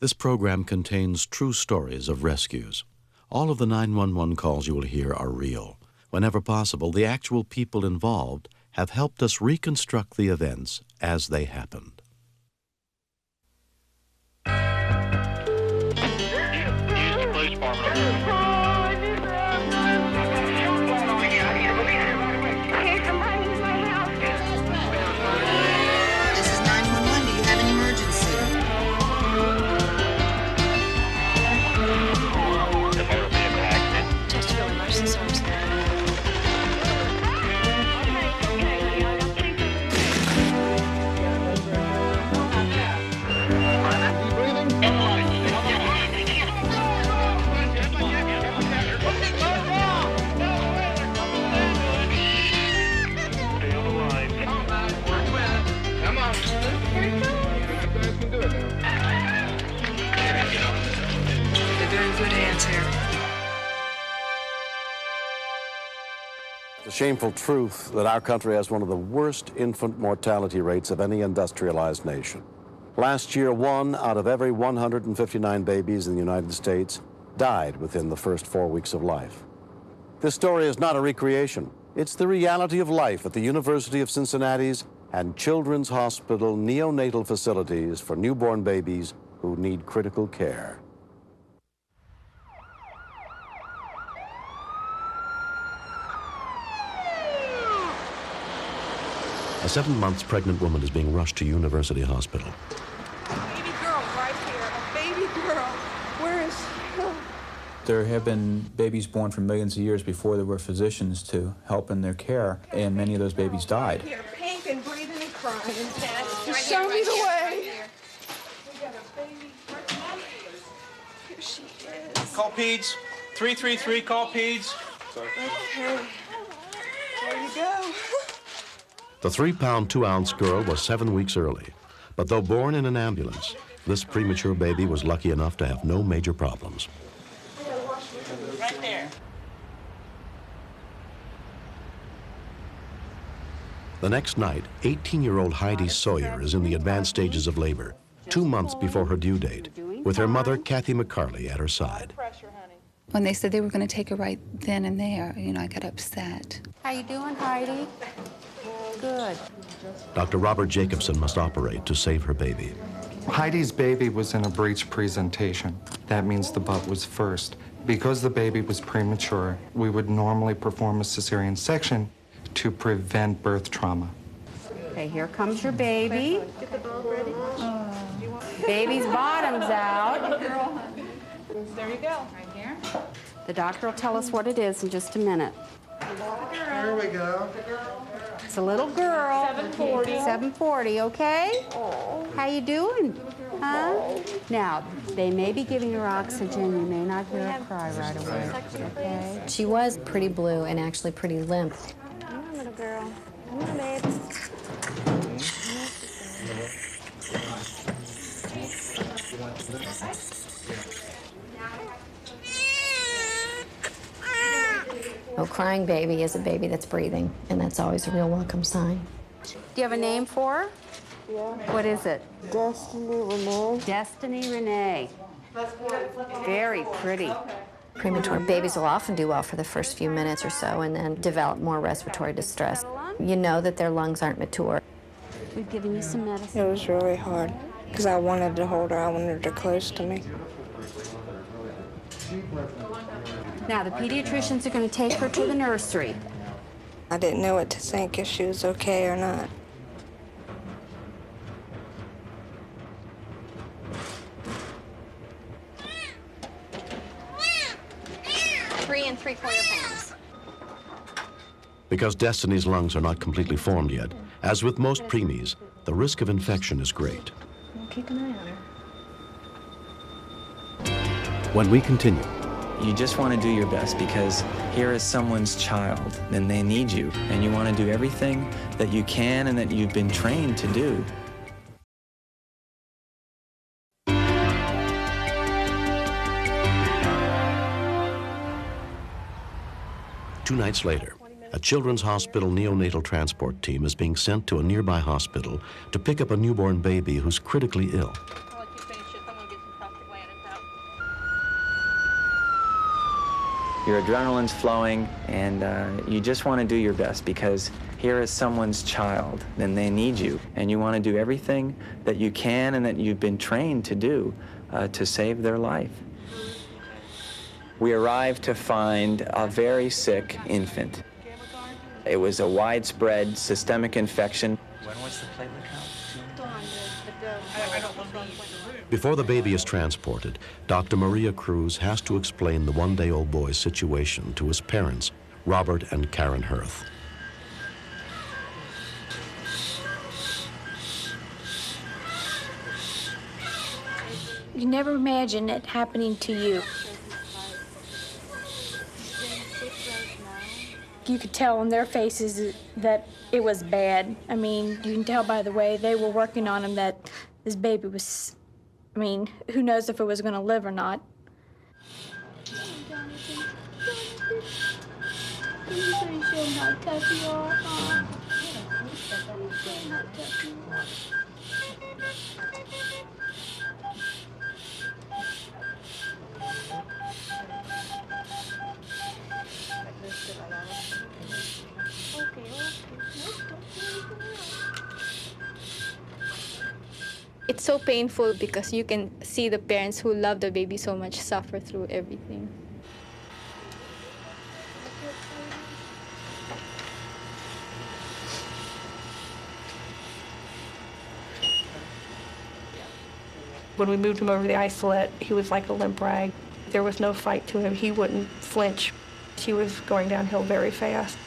This program contains true stories of rescues. All of the 911 calls you will hear are real. Whenever possible, the actual people involved have helped us reconstruct the events as they happened. The shameful truth that our country has one of the worst infant mortality rates of any industrialized nation. Last year, 1 out of every 159 babies in the United States died within the first 4 weeks of life. This story is not a recreation. It's the reality of life at the University of Cincinnati's and Children's Hospital neonatal facilities for newborn babies who need critical care. A 7 months pregnant woman is being rushed to University Hospital. Baby girl right here, a baby girl. Where is she? There have been babies born for millions of years before there were physicians to help in their care, and many of those babies died. Here, pink and breathing and crying. Just show me the way. We got a baby. Here she is. Call PEDS. 333, call PEDS. Okay. There you go. The 3-pound, 2-ounce girl was 7 weeks early, but though born in an ambulance, this premature baby was lucky enough to have no major problems. Right there. The next night, 18-year-old Heidi Sawyer is in the advanced stages of labor, 2 months before her due date, with her mother, Kathy McCarley, at her side. When they said they were going to take her right then and there, I got upset. How you doing, Heidi? Good. Dr. Robert Jacobson must operate to save her baby. Heidi's baby was in a breech presentation. That means the butt was first. Because the baby was premature, we would normally perform a cesarean section to prevent birth trauma. Okay, here comes your baby. Get the bulb ready. Baby's bottom's out. There you go. Right here. The doctor will tell us what it is in just a minute. Here we go. It's a little girl. 740. 740, okay? How you doing? Huh? Now, they may be giving her oxygen. You may not hear her cry right away. Okay? She was pretty blue and actually pretty limp. Come on, little girl. Come on, babe. A crying baby is a baby that's breathing, and that's always a real welcome sign. Do you have a name for her? Yeah. What is it? Destiny Renee. Destiny Renee. Very pretty. Premature babies will often do well for the first few minutes or so and then develop more respiratory distress. You know that their lungs aren't mature. We've given you some medicine. It was really hard because I wanted to hold her. I wanted her close to me. Now, the pediatricians are going to take her to the nursery. I didn't know what to think, if she was okay or not. Three and 3/4 pounds. Because Destiny's lungs are not completely formed yet, as with most preemies, the risk of infection is great. We'll keep an eye on her. When we continue, you just want to do your best because here is someone's child and they need you, and you want to do everything that you can and that you've been trained to do. Two nights later, a Children's Hospital neonatal transport team is being sent to a nearby hospital to pick up a newborn baby who's critically ill. Your adrenaline's flowing, and you just want to do your best because here is someone's child, and they need you. And you want to do everything that you can and that you've been trained to do to save their life. We arrived to find a very sick infant. It was a widespread systemic infection. When was the platelet count? Before the baby is transported, Dr. Maria Cruz has to explain the one-day-old boy's situation to his parents, Robert and Karen Hirth. You never imagine it happening to you. You could tell on their faces that it was bad. I mean, you can tell by the way they were working on him that this baby was, I mean, who knows if it was going to live or not. It's so painful because you can see the parents who love the baby so much suffer through everything. When we moved him over the isolette, he was like a limp rag. There was no fight to him. He wouldn't flinch. He was going downhill very fast.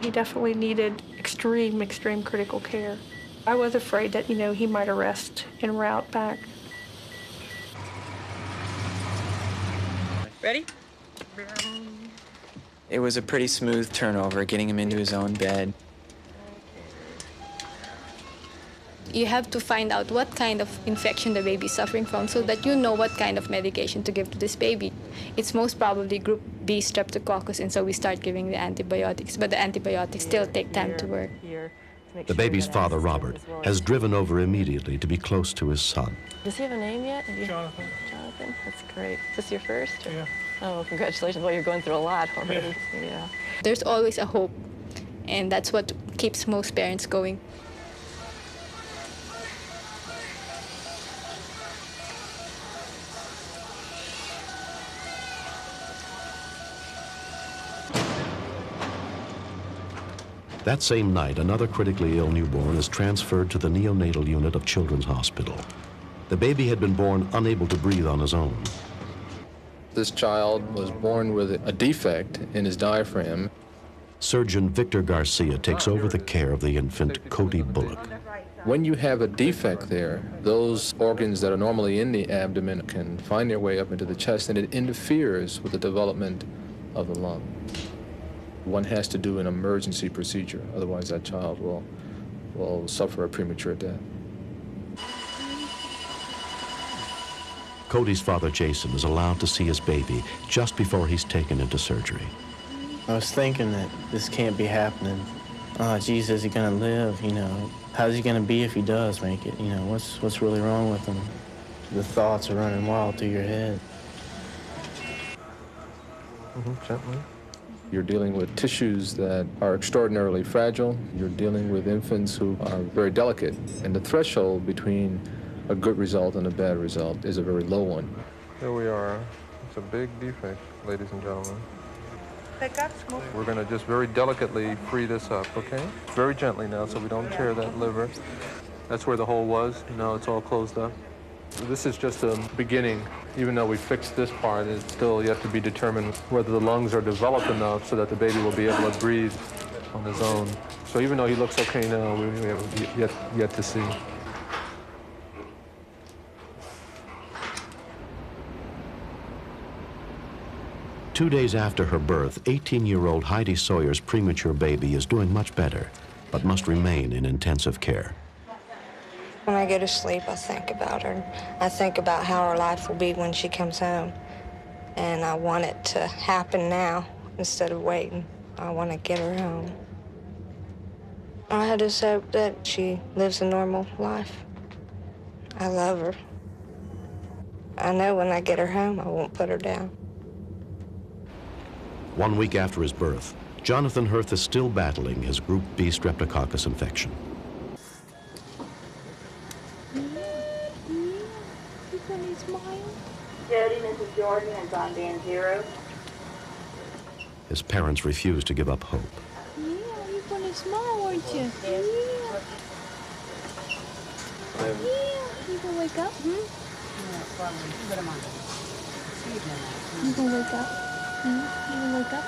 He definitely needed extreme critical care. I was afraid that, you know, he might arrest en route back. Ready? It was a pretty smooth turnover, getting him into his own bed. You have to find out what kind of infection the baby is suffering from so that you know what kind of medication to give to this baby. It's most probably group B streptococcus, and so we start giving the antibiotics, but the antibiotics still take time to work. The baby's father, Robert, has driven over immediately to be close to his son. Does he have a name yet? Jonathan. Jonathan? That's great. Is this your first? Yeah. Oh, well, congratulations. Well, you're going through a lot already. Yeah. There's always a hope, and that's what keeps most parents going. That same night, another critically ill newborn is transferred to the neonatal unit of Children's Hospital. The baby had been born unable to breathe on his own. This child was born with a defect in his diaphragm. Surgeon Victor Garcia takes over the care of the infant, Cody Bullock. When you have a defect there, those organs that are normally in the abdomen can find their way up into the chest, and it interferes with the development of the lung. One has to do an emergency procedure, otherwise that child will suffer a premature death. Cody's father, Jason, is allowed to see his baby just before he's taken into surgery. I was thinking that this can't be happening. Oh, geez, is he gonna live, you know? How's he gonna be if he does make it? You know, what's really wrong with him? The thoughts are running wild through your head. Gently. You're dealing with tissues that are extraordinarily fragile. You're dealing with infants who are very delicate. And the threshold between a good result and a bad result is a very low one. Here we are. It's a big defect, ladies and gentlemen. We're going to just very delicately free this up, okay? Very gently now so we don't tear that liver. That's where the hole was. Now it's all closed up. This is just a beginning. Even though we fixed this part, it's still yet to be determined whether the lungs are developed enough so that the baby will be able to breathe on his own. So even though he looks okay now, we have yet to see. Two days after her birth, 18-year-old Heidi Sawyer's premature baby is doing much better, but must remain in intensive care. When I go to sleep, I think about her. I think about how her life will be when she comes home. And I want it to happen now instead of waiting. I want to get her home. I just hope that she lives a normal life. I love her. I know when I get her home, I won't put her down. 1 week after his birth, Jonathan Hirth is still battling his Group B streptococcus infection. Jody, Mrs. Jordan is on band 0. His parents refuse to give up hope. Yeah, you're going to smile, aren't you? Yeah. You going to wake up? You going to wake up? You going to wake up?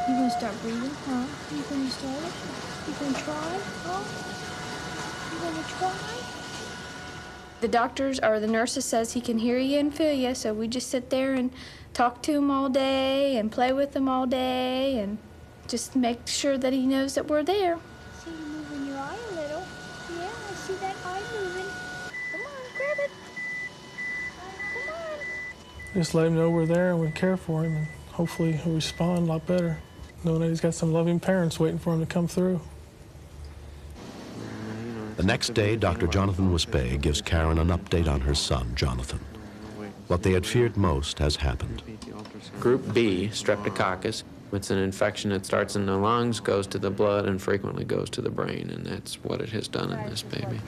You going to start breathing, huh? You going to start it? You going to try, huh? You going to try? The doctors or the nurses says he can hear you and feel you, so we just sit there and talk to him all day and play with him all day and just make sure that he knows that we're there. See you moving your eye a little. Yeah, I see that eye moving. Come on, grab it. Come on. Just let him know we're there and we care for him, and hopefully he'll respond a lot better, knowing that he's got some loving parents waiting for him to come through. The next day, Dr. Jonathan Wispay gives Karen an update on her son, Jonathan. What they had feared most has happened. Group B, streptococcus, it's an infection that starts in the lungs, goes to the blood, and frequently goes to the brain, and that's what it has done in this baby.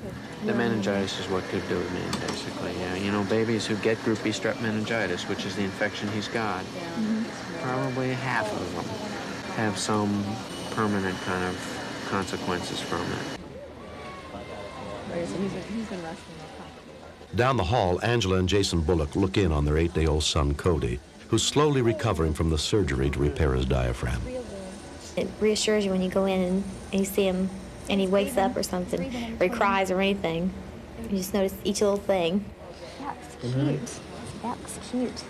The meningitis is what could do it, man, basically, yeah. You know, babies who get Group B strep meningitis, which is the infection he's got, probably half of them have some permanent kind of consequences from it. Down the hall, Angela and Jason Bullock look in on their 8-day-old son, Cody, who's slowly recovering from the surgery to repair his diaphragm. It reassures you when you go in and you see him and he wakes up or something, or he cries or anything. You just notice each little thing. That was cute. That was cute.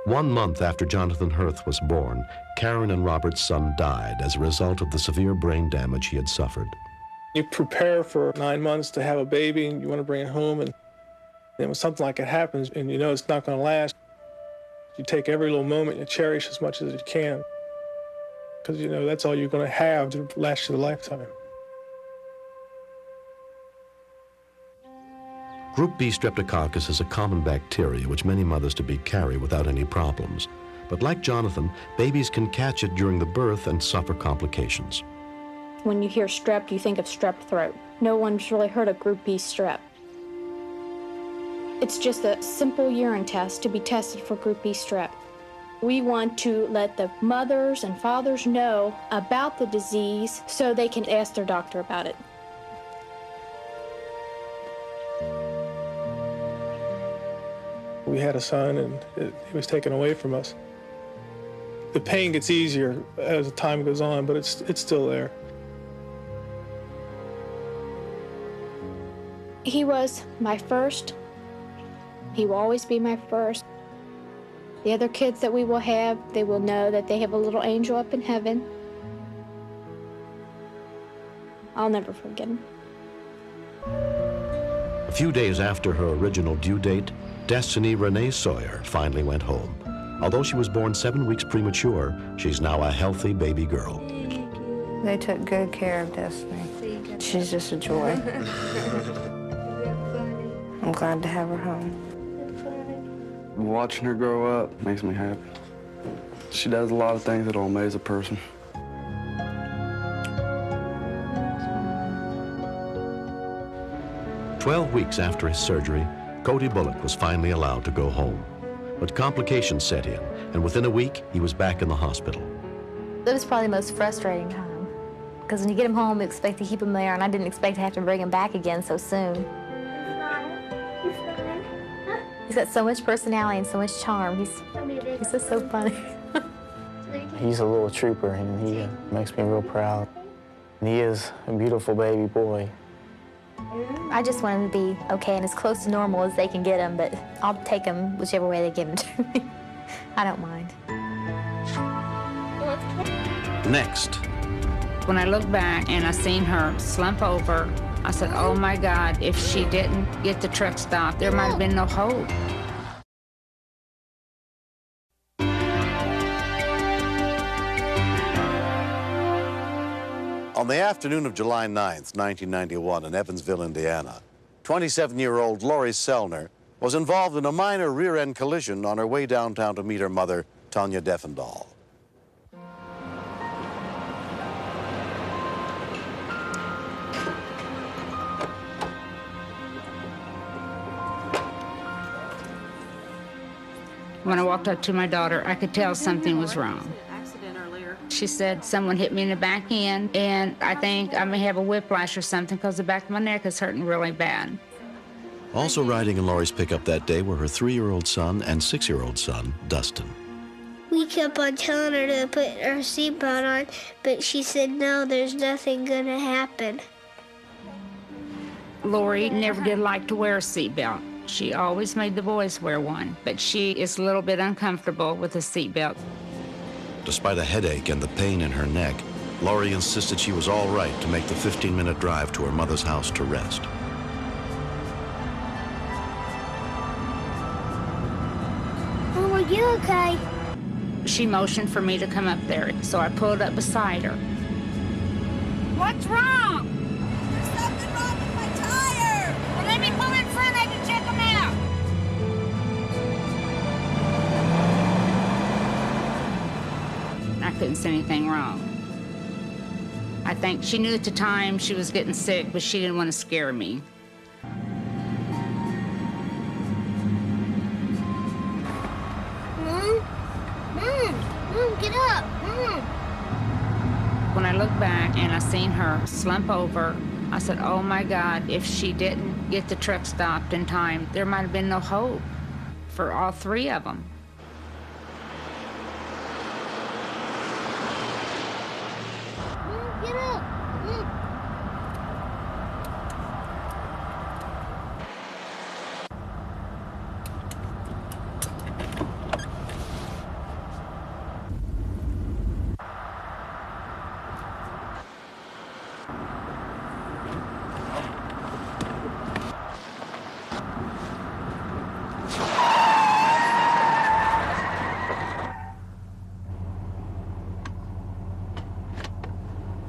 One month after Jonathan Hirth was born, Karen and Robert's son died as a result of the severe brain damage he had suffered. You prepare for 9 months to have a baby and you want to bring it home, and then when something like it happens and you know it's not going to last, you take every little moment and cherish as much as you can, because you know that's all you're going to have to last you a lifetime. Group B streptococcus is a common bacteria which many mothers-to-be carry without any problems. But like Jonathan, babies can catch it during the birth and suffer complications. When you hear strep, you think of strep throat. No one's really heard of Group B strep. It's just a simple urine test to be tested for Group B strep. We want to let the mothers and fathers know about the disease so they can ask their doctor about it. We had a son and he was taken away from us. The pain gets easier as time goes on, but it's still there. He was my first. He will always be my first. The other kids that we will have, they will know that they have a little angel up in heaven. I'll never forget him. A few days after her original due date, Destiny Renee Sawyer finally went home. Although she was born 7 weeks premature, she's now a healthy baby girl. They took good care of Destiny. She's just a joy. I'm glad to have her home. Watching her grow up makes me happy. She does a lot of things that'll amaze a person. "12 weeks after his surgery, Cody Bullock was finally allowed to go home. But complications set in, and within a week, he was back in the hospital. It was probably the most frustrating time, because when you get him home, you expect to keep him there, and I didn't expect to have to bring him back again so soon. He's got so much personality and so much charm. He's just so funny. He's a little trooper, and he makes me real proud. And he is a beautiful baby boy. I just want him to be okay and as close to normal as they can get him, but I'll take him whichever way they give him to me. I don't mind. Next. When I look back and I seen her slump over, I said, oh my God, if she didn't get the truck stopped, there might have been no hope. On the afternoon of July 9th, 1991, in Evansville, Indiana, 27-year-old Lori Sellner was involved in a minor rear-end collision on her way downtown to meet her mother, Tanya Deffendahl. When I walked up to my daughter, I could tell something was wrong. She said someone hit me in the back end, and I think I may have a whiplash or something because the back of my neck is hurting really bad. Also riding in Lori's pickup that day were her 3-year-old son and 6-year-old son, Dustin. We kept on telling her to put her seatbelt on, but she said, no, there's nothing gonna happen. Lori never did like to wear a seatbelt. She always made the boys wear one, but she is a little bit uncomfortable with a seatbelt. Despite a headache and the pain in her neck, Lori insisted she was all right to make the 15-minute drive to her mother's house to rest. Mom, are you okay? She motioned for me to come up there, so I pulled up beside her. What's wrong? There's something wrong with my tire! Well, let me pull in front, I can check them out. I couldn't see anything wrong. I think she knew at the time she was getting sick, but she didn't want to scare me. Mom, get up. When I looked back and I seen her slump over, I said, oh my God, if she didn't get the truck stopped in time, there might have been no hope for all three of them. Get up.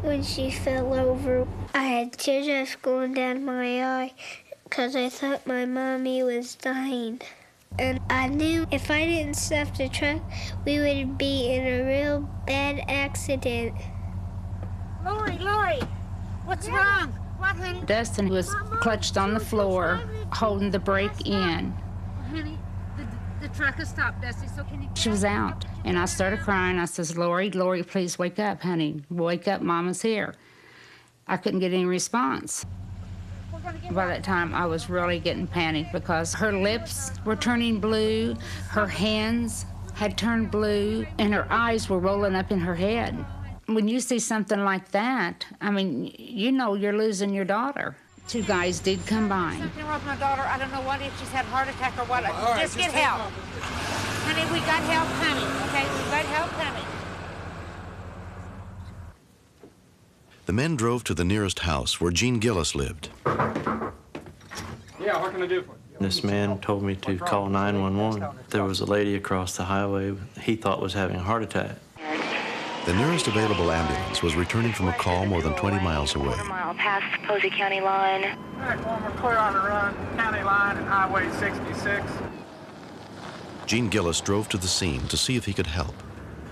When she fell over, I had teardrops going down my eye because I thought my mommy was dying. And I knew if I didn't stop the truck, we would be in a real bad accident. Lori, what's wrong? What, honey? Dustin was clutched on the floor, holding the brake in. Honey, the truck has stopped, Dusty, so can you... She was out, and I started crying. I says, Lori, please wake up, honey. Wake up, Mama's here. I couldn't get any response. By that time, I was really getting panicked because her lips were turning blue, her hands had turned blue, and her eyes were rolling up in her head. When you see something like that, I mean, you know you're losing your daughter. Two guys did come by. Something wrong with my daughter. I don't know what, if she's had a heart attack or what. Just get help. Honey, we got help coming, okay? We got help coming. The men drove to the nearest house where Gene Gillis lived. Yeah, what can I do for you? This man told me to call 911. There was a lady across the highway he thought was having a heart attack. The nearest available ambulance was returning from a call more than 20 miles away. Mile past Posey County line. All right, well, we're clear on the run. County line and Highway 66. Gene Gillis drove to the scene to see if he could help.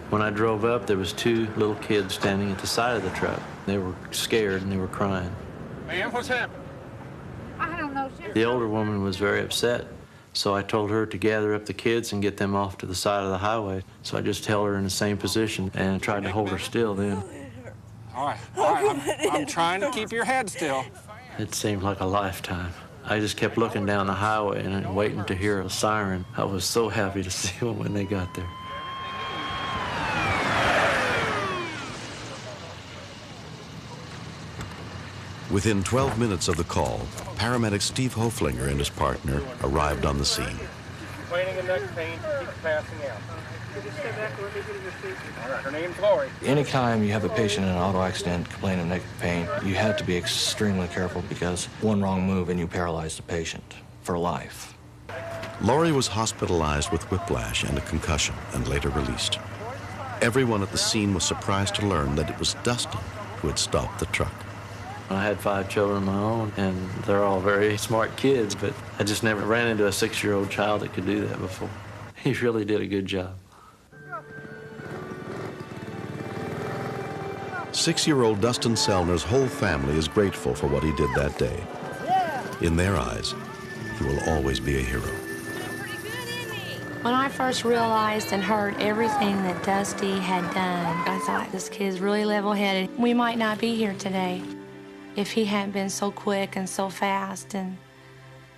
When I drove up, there was two little kids standing at the side of the truck. They were scared and they were crying. Ma'am, what's happened? I don't know. The older woman was very upset, so I told her to gather up the kids and get them off to the side of the highway. So I just held her in the same position and tried to hold her still then. All right. I'm trying to keep your head still. It seemed like a lifetime. I just kept looking down the highway and waiting to hear a siren. I was so happy to see them when they got there. Within 12 minutes of the call, paramedic Steve Hoflinger and his partner arrived on the scene. Complaining of neck pain, keeps passing out. All right, her name's Lori. Anytime you have a patient in an auto accident complaining of neck pain, you have to be extremely careful because one wrong move and you paralyze the patient for life. Lori was hospitalized with whiplash and a concussion and later released. Everyone at the scene was surprised to learn that it was Dustin who had stopped the truck. I had 5 children of my own, and they're all very smart kids, but I just never ran into a 6-year-old child that could do that before. He really did a good job. 6-year-old Dustin Sellner's whole family is grateful for what he did that day. In their eyes, he will always be a hero. When I first realized and heard everything that Dusty had done, I thought, this kid's really level-headed. We might not be here today if he hadn't been so quick and so fast, and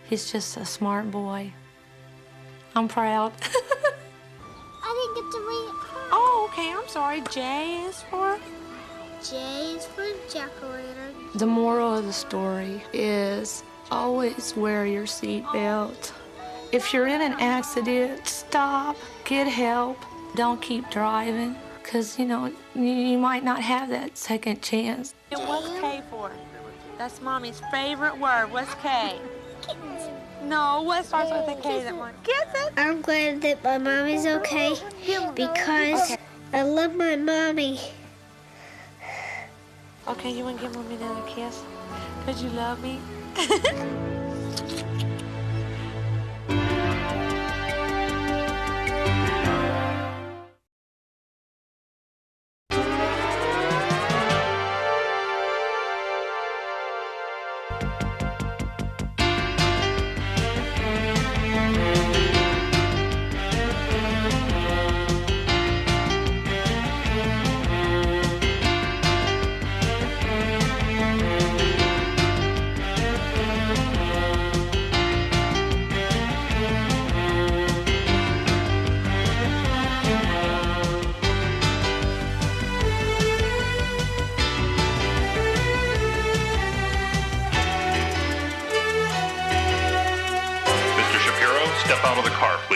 he's just a smart boy. I'm proud. I didn't get to read. Oh, okay, I'm sorry. J is for? J is for jack-o'-lantern. The moral of the story is always wear your seatbelt. If you're in an accident, stop, get help. Don't keep driving, because, you know, you might not have that second chance. What's K for? That's Mommy's favorite word. What's K? No, what starts with a K that one? Kisses. I'm glad that my mommy's okay because I love my mommy. Okay, you want to give Mommy another kiss? Because you love me? Step out of the car, please.